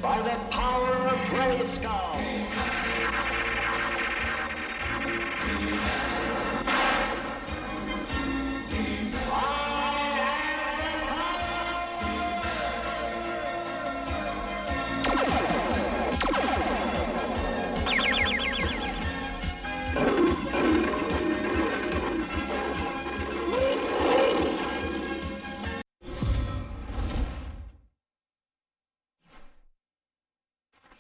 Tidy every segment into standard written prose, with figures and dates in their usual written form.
by the power of Grayskull.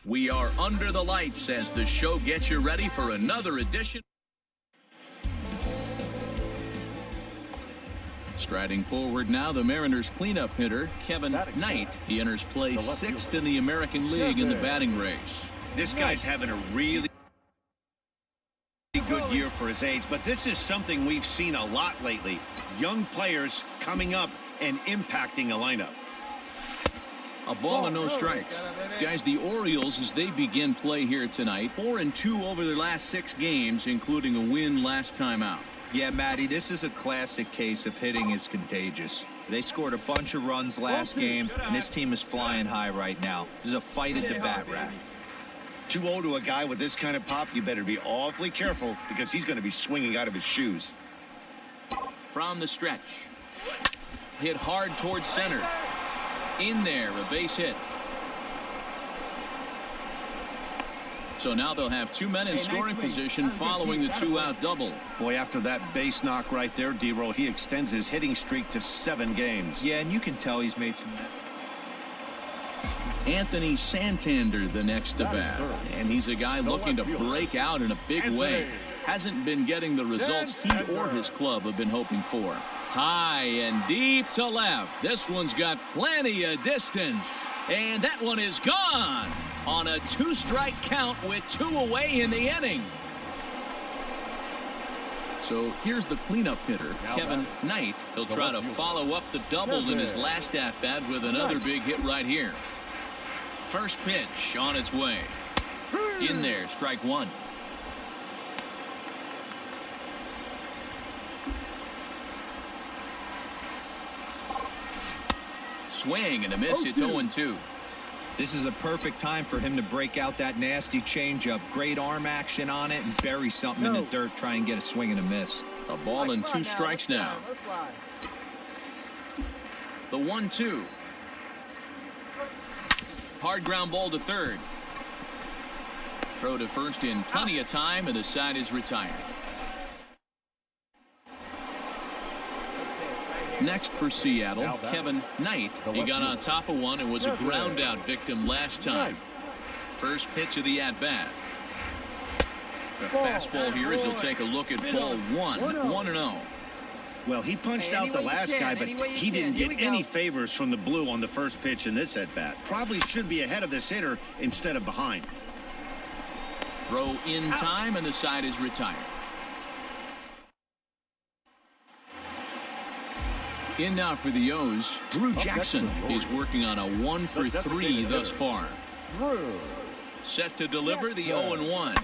We are under the lights as the show gets you ready for another edition. Striding forward now, the Mariners cleanup hitter, Kevin Knight. He enters play 6th in the American League in the batting race. This guy's having a really good year for his age, but this is something we've seen a lot lately. Young players coming up and impacting a lineup. A ball and no strikes. Guys, the Orioles, as they begin play here tonight, 4-2 over their last 6 games, including a win last time out. Yeah, Matty, this is a classic case of hitting is contagious. They scored a bunch of runs last game, and this team is flying high right now. There's a fight at the bat rack. 2-0 to a guy with this kind of pop, you better be awfully careful because he's going to be swinging out of his shoes. From the stretch. Hit hard towards center. In there, a base hit. So now they'll have 2 men in scoring position following the 2-out double. Boy, after that base knock right there, D-Roll, he extends his hitting streak to 7 games. Yeah, and you can tell he's made some... Anthony Santander the next to bat. And he's a guy looking to break out in a big way. Hasn't been getting the results he or his club have been hoping for. High and deep to left. This one's got plenty of distance. And that one is gone on a 2-strike count with 2 away in the inning. So here's the cleanup hitter, Kevin Knight. He'll try to follow up the double in his last at-bat with another big hit right here. First pitch on its way. In there, strike 1. Swing and a miss. It's 0-2. This is a perfect time for him to break out that nasty changeup. Great arm action on it and bury something in the dirt. Try and get a swing and a miss. A ball and 2 strikes now. The 1-2. Hard ground ball to third. Throw to first in plenty of time, and the side is retired. Next for Seattle, Kevin Knight. He got on top of one and was a ground out victim last time. First pitch of the at-bat. The fastball here as he'll take a look at ball 1, 1-0. Well, he punched out the last guy, but he didn't get any favors from the blue on the first pitch in this at-bat. Probably should be ahead of this hitter instead of behind. Throw in time, and the side is retired. In now for the O's, Drew Jackson is working on a 1-for-3 thus far. Set to deliver the 0-1.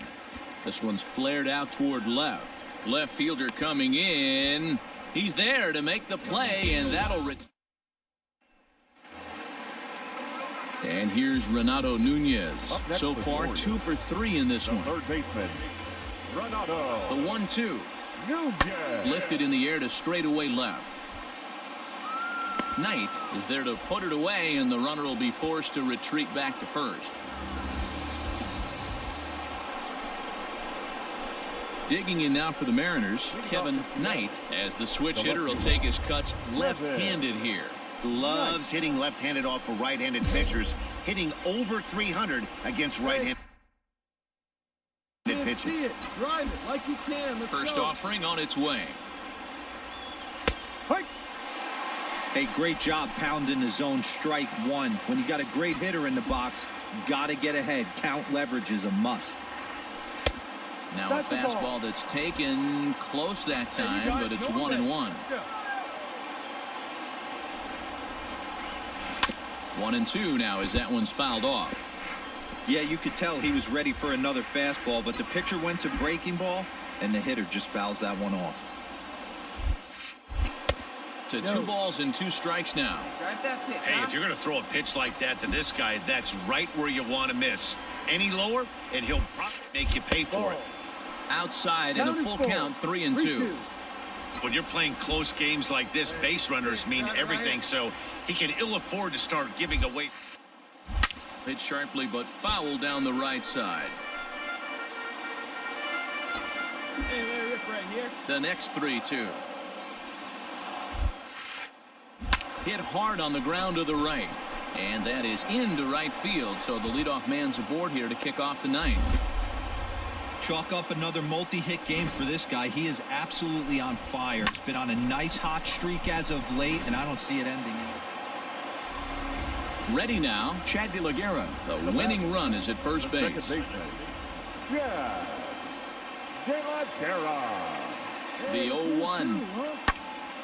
This one's flared out toward left. Left fielder coming in. He's there to make the play, and that'll and here's Renato Nunez. So far, 2 for 3 in this one. The 1-2. Lifted in the air to straightaway left. Knight is there to put it away, and the runner will be forced to retreat back to first. Digging in now for the Mariners, Kevin Knight, as the switch hitter will take his cuts left-handed here. Loves hitting left-handed off of right-handed pitchers, hitting over 300 against right-handed pitching. Drive it like you can. First offering on its way. Hey, great job pounding the zone, strike 1. When you got a great hitter in the box, got to get ahead. Count leverage is a must. Now a fastball that's taken close that time, but it's 1-1. 1-2 now as that one's fouled off. Yeah, you could tell he was ready for another fastball, but the pitcher went to breaking ball, and the hitter just fouls that one off. to 2 balls and 2 strikes now. Drive that pitch, Hey, if you're going to throw a pitch like that to this guy, that's right where you want to miss. Any lower, and he'll probably make you pay for it. Outside and a full count, 3-2. When you're playing close games like this, base runners mean everything, so he can ill afford to start giving away. Hit sharply, but foul down the right side. Hey, Larry, Rip right here. The next 3-2. Hit hard on the ground to the right. And that is into right field, so the leadoff man's aboard here to kick off the 9th. Chalk up another multi-hit game for this guy. He is absolutely on fire. He's been on a nice hot streak as of late, and I don't see it ending. Ready now, Chad De La Guerra. The winning run is at first base. Yeah. De La Guerra. The 0-1.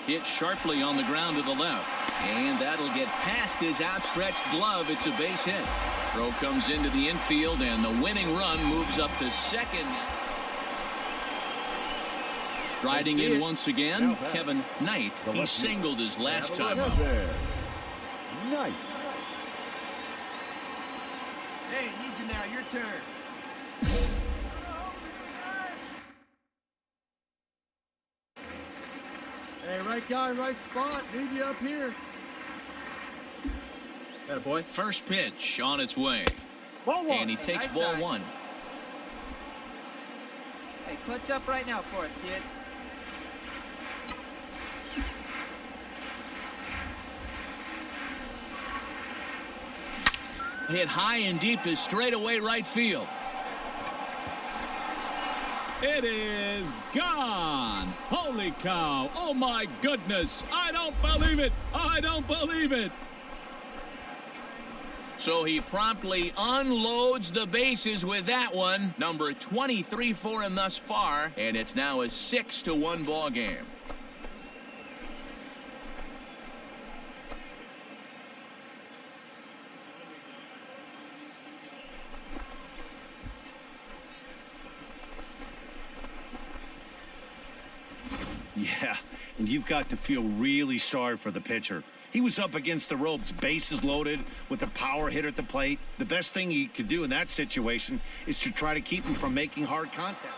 Hit sharply on the ground to the left. And that'll get past his outstretched glove. It's a base hit. Throw comes into the infield, and the winning run moves up to second. Striding in once again, Kevin Knight. He singled his last time up. Knight. Hey, need you now. Your turn. Hey, right guy, right spot. Need you up here. Atta boy. First pitch on its way. Ball 1. And he takes Nice ball side. 1. Hey, clutch up right now for us, kid. Hit high and deep to straightaway right field. It is gone. Holy cow. Oh, my goodness. I don't believe it. I don't believe it. So he promptly unloads the bases with that one. Number 23 for him thus far. And it's now a 6-1 ball game. Yeah, and you've got to feel really sorry for the pitcher. He was up against the ropes, bases loaded, with a power hitter at the plate. The best thing he could do in that situation is to try to keep him from making hard contact.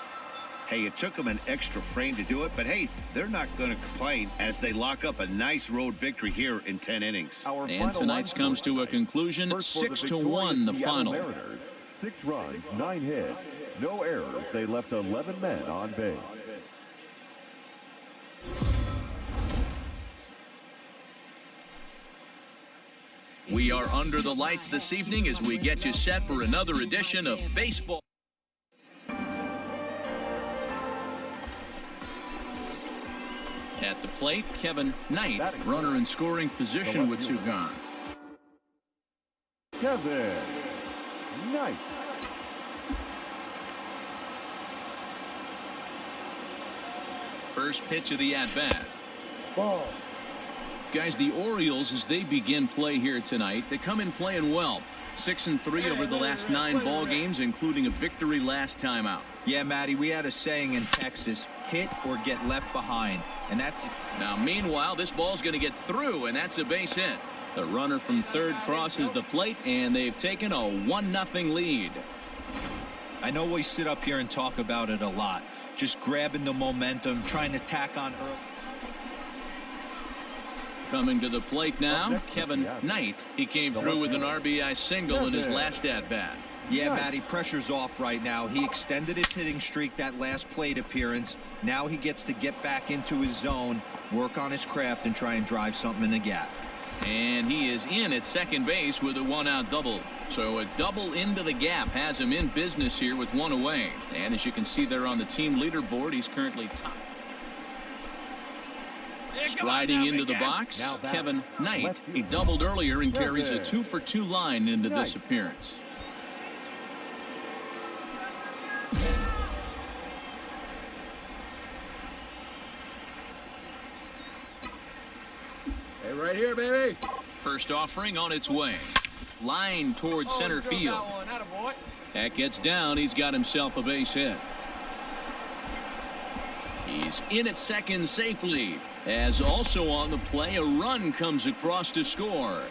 Hey, it took him an extra frame to do it, but hey, they're not going to complain as they lock up a nice road victory here in 10 innings. And tonight's comes to a conclusion, 6-1 the final. Mariners, 6 runs, 9 hits, no errors. They left 11 men on base. We are under the lights this evening as we get you set for another edition of Baseball. At the plate, Kevin Knight, runner in scoring position with Sugan. Kevin Knight. First pitch of the at-bat. Ball. Guys, the Orioles, as they begin play here tonight, they come in playing well. 6-3 over the last 9 ball games, including a victory last time out. Yeah, Matty, we had a saying in Texas, hit or get left behind. And that's it. Now, meanwhile, this ball's going to get through, and that's a base hit. The runner from third crosses the plate, and they've taken a 1-0 lead. I know we sit up here and talk about it a lot. Just grabbing the momentum, trying to tack on early. Coming to the plate now, Kevin Knight. He came through with an RBI single in his last at-bat. Yeah, Matty, pressure's off right now. He extended his hitting streak that last plate appearance. Now he gets to get back into his zone, work on his craft, and try and drive something in the gap. And he is in at second base with a 1-out double. So a double into the gap has him in business here with 1 away. And as you can see there on the team leaderboard, he's currently top. Striding into the box, Kevin Knight. He doubled earlier and carries a 2-for-2 line into this appearance. Hey, right here, baby. First offering on its way. Line towards center field. That gets down. He's got himself a base hit. He's in at second safely. As also on the play, a run comes across to score.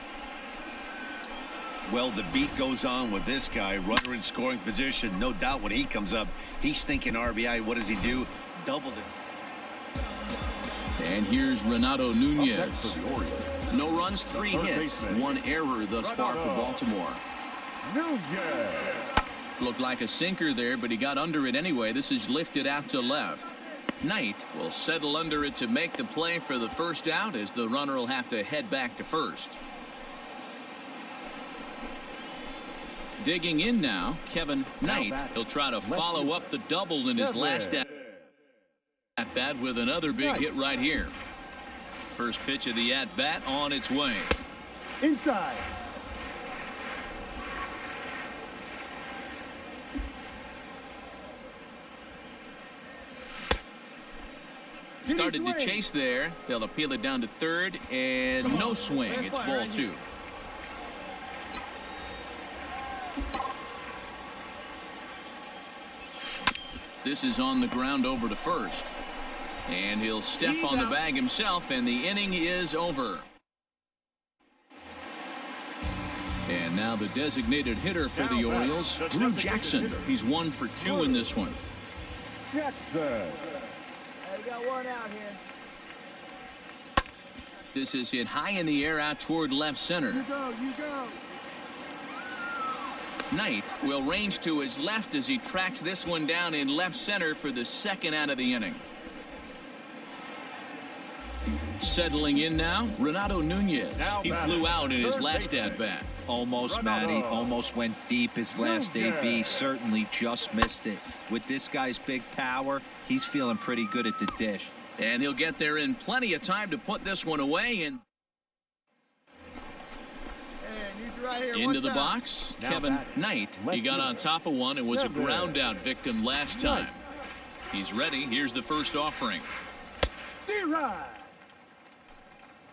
Well, the beat goes on with this guy. Runner in scoring position. No doubt when he comes up, he's thinking RBI. What does he do? Doubled it. And here's Renato Nunez. No runs, 3 hits, 1 error thus far for Baltimore. Looked like a sinker there, but he got under it anyway. This is lifted out to left. Knight will settle under it to make the play for the first out, as the runner will have to head back to first. Digging in now, Kevin Knight. He'll try to follow up the double in his last at-bat with another big hit right here. First pitch of the at-bat on its way. Inside. Started to chase there. They'll appeal it down to third, and no swing. It's ball 2. This is on the ground over to first. And he'll step on the bag himself, and the inning is over. And now the designated hitter for the Orioles, Drew Jackson. He's 1 for 2 in this one. Jackson. We got one out here. This is hit high in the air out toward left center. You go. Knight will range to his left as he tracks this one down in left center for the second out of the inning. Settling in now, Renato Nunez. He flew out in his last at-bat. Almost, Matty. Almost went deep his last AB. Certainly just missed it. With this guy's big power, he's feeling pretty good at the dish. And he'll get there in plenty of time to put this one away. And into the box, Kevin Knight. He got on top of one and was a ground out victim last time. He's ready. Here's the first offering.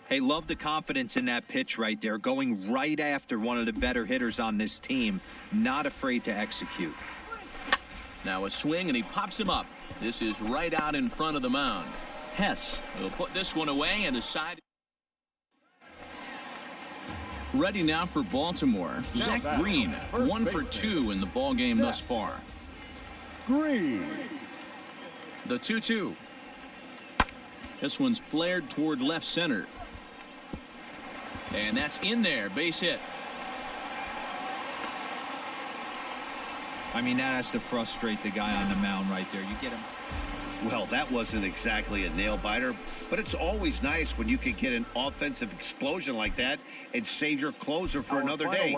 Hey, love the confidence in that pitch right there. Going right after one of the better hitters on this team. Not afraid to execute. Now a swing, and he pops him up. This is right out in front of the mound. Hess will put this one away, and the side. Ready now for Baltimore. Zach Green, 1 for 2 in the ball game thus far. Green. The 2-2. This one's flared toward left center. And that's in there. Base hit. I mean, that has to frustrate the guy on the mound right there. You get him. Well, that wasn't exactly a nail-biter, but it's always nice when you can get an offensive explosion like that and save your closer for another day.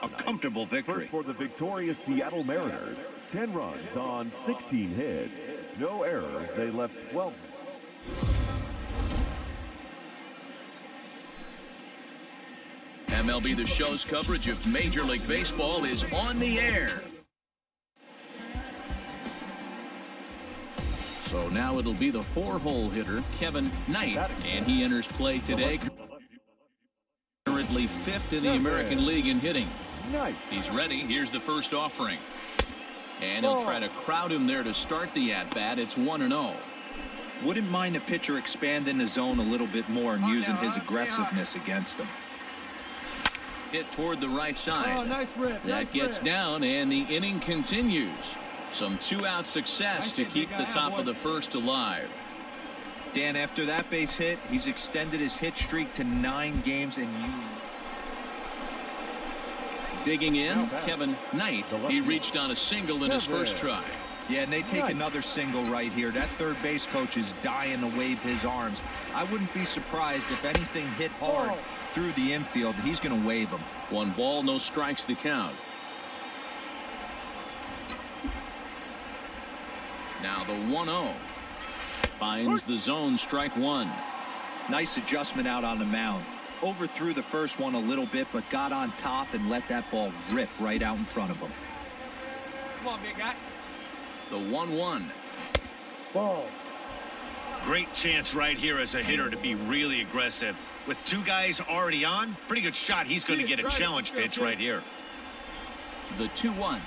A comfortable victory. First for the victorious Seattle Mariners, 10 runs on 16 hits. No errors. They left 12. MLB The Show's coverage of Major League Baseball is on the air. So now it'll be the 4-hole hitter, Kevin Knight, and he enters play today. Currently 5th in the American League in hitting. He's ready. Here's the first offering. And he'll try to crowd him there to start the at-bat. It's 1-0. Wouldn't mind the pitcher expanding the zone a little bit more and using his aggressiveness against him. Hit toward the right side. Oh, nice rip. That gets down, and the inning continues. Some 2-out success to keep the top of the first alive. Dan, after that base hit, he's extended his hit streak to 9 games, and digging in, Kevin Knight. He reached on a single in his first try. Yeah, and they take another single right here. That third base coach is dying to wave his arms. I wouldn't be surprised if anything hit hard through the infield. He's going to wave them. 1 ball, no strikes to count. Now the 1-0 finds the zone, strike 1. Nice adjustment out on the mound. Overthrew the first one a little bit, but got on top and let that ball rip right out in front of him. Come on, big guy. The 1-1. Ball. Great chance right here as a hitter to be really aggressive. With 2 guys already on, pretty good shot. He's going to get a challenge pitch right here. The 2-1.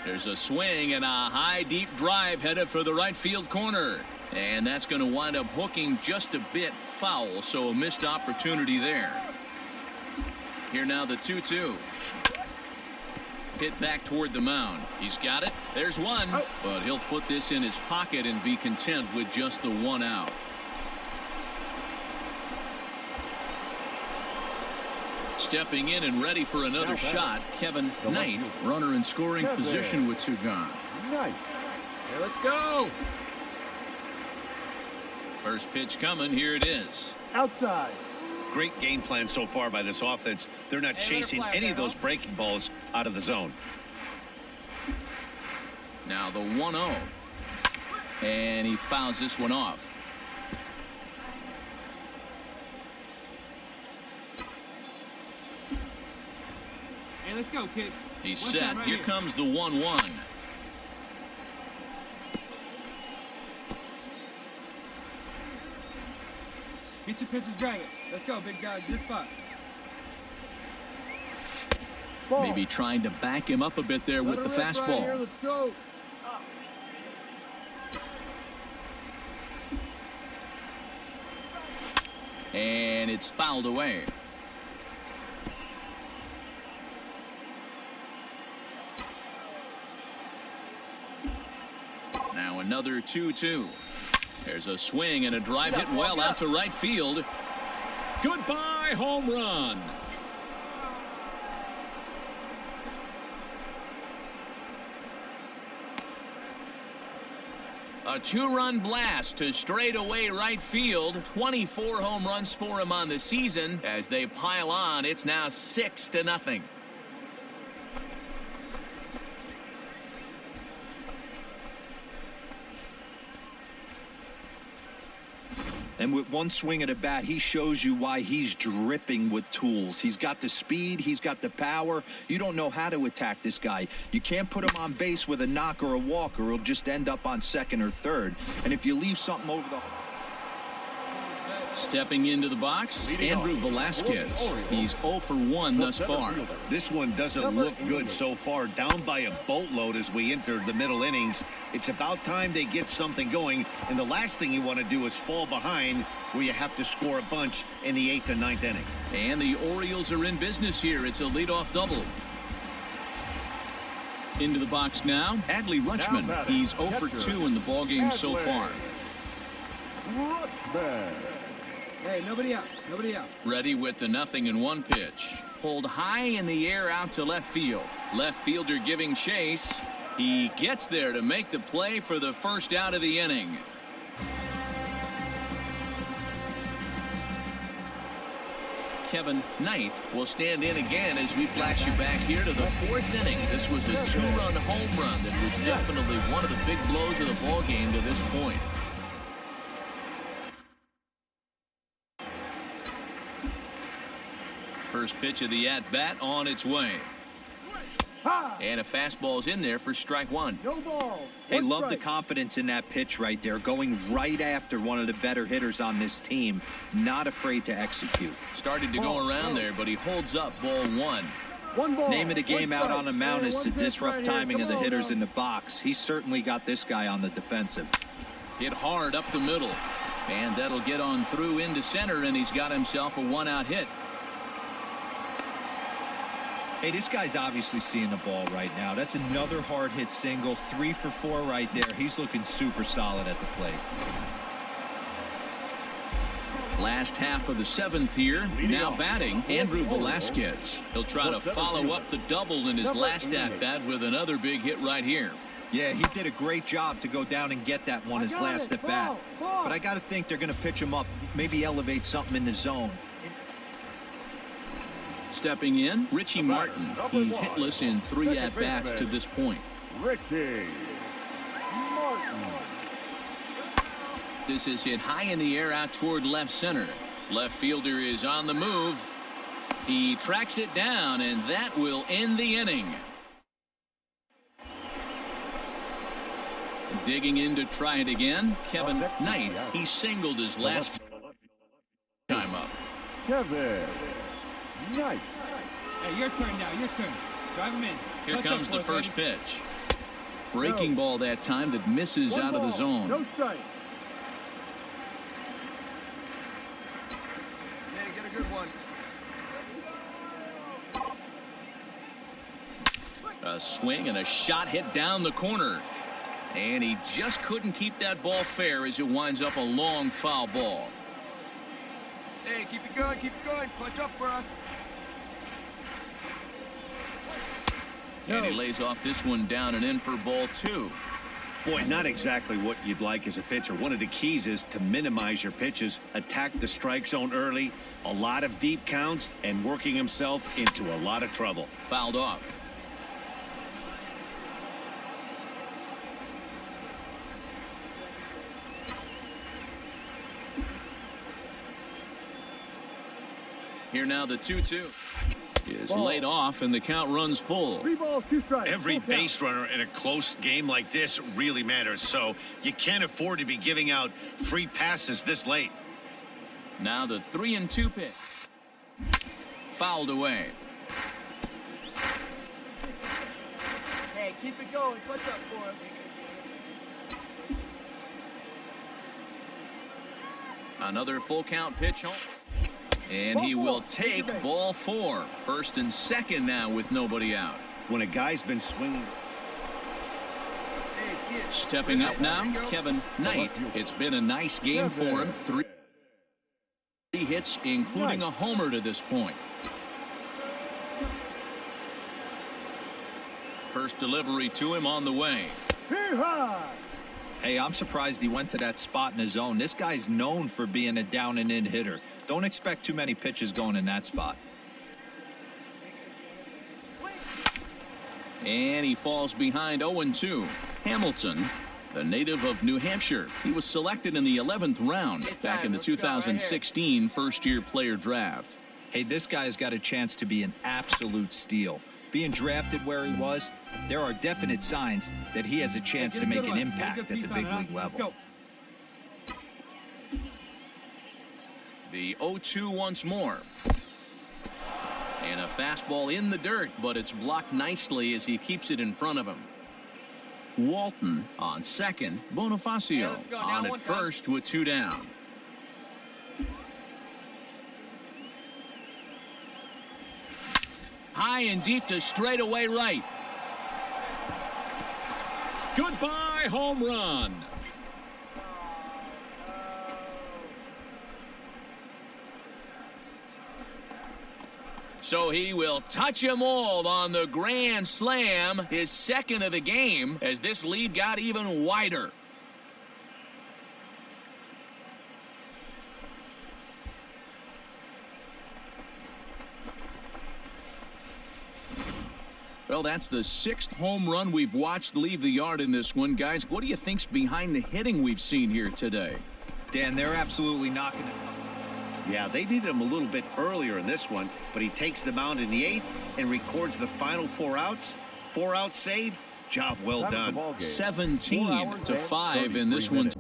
There's a swing and a high deep drive headed for the right field corner. And that's going to wind up hooking just a bit foul, so a missed opportunity there. Here now the 2-2. Hit back toward the mound. He's got it. There's one, but he'll put this in his pocket and be content with just the one out. Stepping in and ready for another shot, Kevin Knight, runner in scoring position with two gone. Nice. Here, let's go. First pitch coming. Here it is. Outside. Great game plan so far by this offense. They're not chasing any of those breaking balls out of the zone. Now the 1-0. And he fouls this one off. Hey, let's go, kid. He's set. Here comes the 1-1. Get your pitcher dragon. Let's go, big guy. Good spot. Ball. Maybe trying to back him up a bit there with the fastball. Right here. Let's go. And it's fouled away. Now another 2-2. There's a swing and a drive hit well out to right field. Goodbye home run. A two-run blast to straightaway right field. 24 home runs for him on the season. As they pile on, it's now 6-0. And with one swing at a bat, he shows you why he's dripping with tools. He's got the speed. He's got the power. You don't know how to attack this guy. You can't put him on base with a knock or a walk, or he'll just end up on second or third. And if you leave something over the... Stepping into the box, Andrew Velasquez. He's 0 for 1 thus far. This one doesn't look good so far. Down by a boatload as we enter the middle innings. It's about time they get something going. And the last thing you want to do is fall behind where you have to score a bunch in the 8th and 9th inning. And the Orioles are in business here. It's a leadoff double. Into the box now, Adley Rutschman. He's 0 for 2 in the ballgame so far. Hey, nobody out. Nobody out. Ready with the 0-1 pitch. Pulled high in the air out to left field. Left fielder giving chase. He gets there to make the play for the first out of the inning. Kevin Knight will stand in again as we flash you back here to the 4th inning. This was a two-run home run that was definitely one of the big blows of the ball game to this point. First pitch of the at-bat on its way. And a fastball's in there for strike one. No ball. Hey, love the confidence in that pitch right there, going right after one of the better hitters on this team. Not afraid to execute. Started to go around there, but he holds up ball one. One ball. Name of the game out on the mound is to One pitch disrupt right here. timing of the Come on hitters now. in the box. He's certainly got this guy on the defensive. Hit hard up the middle. And that'll get on through into center, and he's got himself a one-out hit. Hey, this guy's obviously seeing the ball right now. That's another hard hit single. 3 for 4 right there. He's looking super solid at the plate. Last half of the 7th here. Now batting, Andrew Velasquez. He'll try to follow up the double in his last at-bat with another big hit right here. Yeah, he did a great job to go down and get that one his last at bat. But I got to think they're going to pitch him up, maybe elevate something in the zone. Stepping in, Richie Martin. He's hitless in 3 at-bats to this point. Richie Martin. This is hit high in the air out toward left center. Left fielder is on the move. He tracks it down, and that will end the inning. Digging in to try it again, Kevin Knight. He singled his last time up. Kevin Knight. Hey, your turn now. Your turn. Drive him in. Here Touch comes up, the boys, first baby. pitch. Breaking ball that time that misses One out of the ball. zone. No strike. A swing and a shot hit down the corner. And he just couldn't keep that ball fair as it winds up a long foul ball. Hey, keep it going. Clutch up for us. And he lays off this one down and in for ball 2. Boy, not exactly what you'd like as a pitcher. One of the keys is to minimize your pitches, attack the strike zone early, a lot of deep counts, and working himself into a lot of trouble. Fouled off. Here now the 2-2 is laid off and the count runs full. 3 balls, 2 strikes. Every base runner in a close game like this really matters, so you can't afford to be giving out free passes this late. Now the 3-2 pitch. Fouled away. Hey, keep it going. Clutch up for us. Another full count pitch home. And he will take ball 4. First and second now with nobody out. When a guy's been swinging. Hey, see it. Stepping up now, Kevin Knight. It's been a nice game for him. 3 hits, including a homer to this point. First delivery to him on the way. Hey, I'm surprised he went to that spot in his zone. This guy's known for being a down and in hitter. Don't expect too many pitches going in that spot. And he falls behind 0-2. Hamilton, the native of New Hampshire. He was selected in the 11th round back in the 2016 first-year player draft. Hey, this guy's got a chance to be an absolute steal. Being drafted where he was, there are definite signs that he has a chance to make an impact at the big league level. The 0-2 once more. And a fastball in the dirt, but it's blocked nicely as he keeps it in front of him. Walton on second. Bonifacio on at first with 2 down. High and deep to straightaway right. Goodbye home run. So he will touch them all on the grand slam, his second of the game, as this lead got even wider. Well, that's the 6th home run we've watched leave the yard in this one. Guys, what do you think's behind the hitting we've seen here today? Dan, they're absolutely knocking it. Yeah, they needed him a little bit earlier in this one, but he takes the mound in the 8th and records the final 4 outs. 4-out save. Job well done. 17-5 in this one.